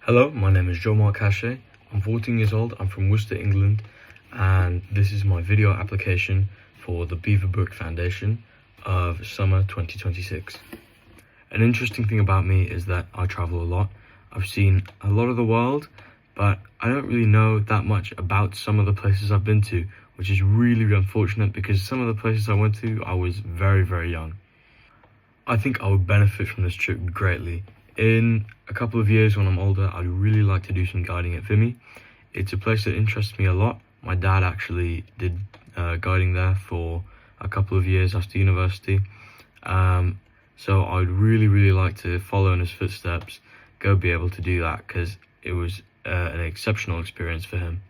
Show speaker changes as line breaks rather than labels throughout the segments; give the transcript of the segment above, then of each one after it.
Hello, my name is Joe Mark Cachet. I'm 14 years old, I'm from Worcester, England, and this is my video application for the Beaverbrook Foundation of summer 2026. An interesting thing about me is that I travel a lot. I've seen a lot of the world, but I don't really know that much about some of the places I've been to, which is really unfortunate because some of the places I went to, I was very, very young. I think I would benefit from this trip greatly. In a couple of years when I'm older, I'd really like to do some guiding at Vimy. It's a place that interests me a lot. My dad actually did guiding there for a couple of years after university. So I'd really like to follow in his footsteps, go be able to do that because it was an exceptional experience for him.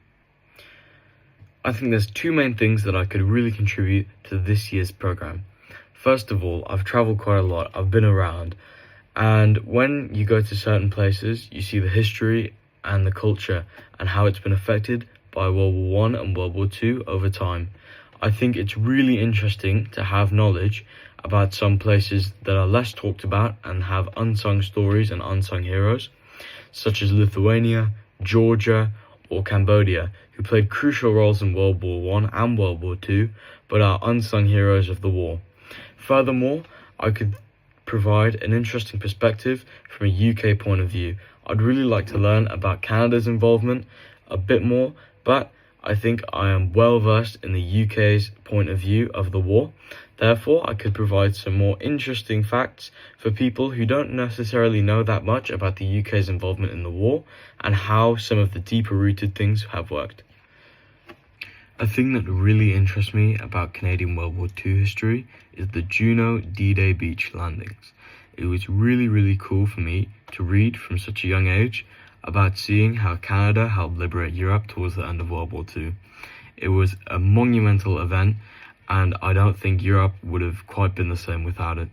I think there's two main things that I could really contribute to this year's program. First of all, I've traveled quite a lot, I've been around, and when you go to certain places, you see the history and the culture and how it's been affected by World War I and World War II over time. I think it's really interesting to have knowledge about some places that are less talked about and have unsung stories and unsung heroes, such as Lithuania, Georgia, or Cambodia, who played crucial roles in World War I and World War II, but are unsung heroes of the war. Furthermore, I could provide an interesting perspective from a UK point of view. I'd really like to learn about Canada's involvement a bit more, but I think I am well versed in the UK's point of view of the war. Therefore, I could provide some more interesting facts for people who don't necessarily know that much about the UK's involvement in the war and how some of the deeper rooted things have worked. A thing that really interests me about Canadian World War II history is the Juno D-Day beach landings. It was really cool for me to read from such a young age about seeing how Canada helped liberate Europe towards the end of World War II. It was a monumental event, and I don't think Europe would have quite been the same without it.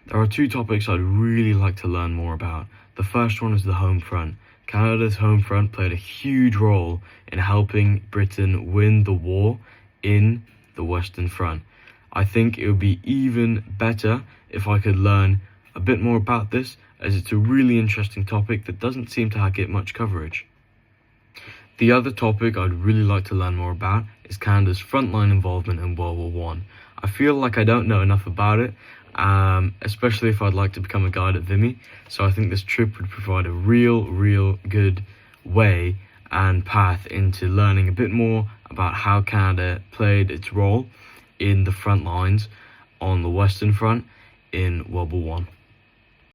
There are two topics I'd really like to learn more about. The first one is the home front. Canada's home front played a huge role in helping Britain win the war in the Western Front. I think it would be even better if I could learn a bit more about this, as it's a really interesting topic that doesn't seem to get much coverage. The other topic I'd really like to learn more about is Canada's frontline involvement in World War I. I feel like I don't know enough about it, especially if I'd like to become a guide at Vimy, so I think this trip would provide a real good way and path into learning a bit more about how Canada played its role in the front lines on the Western Front in World War I.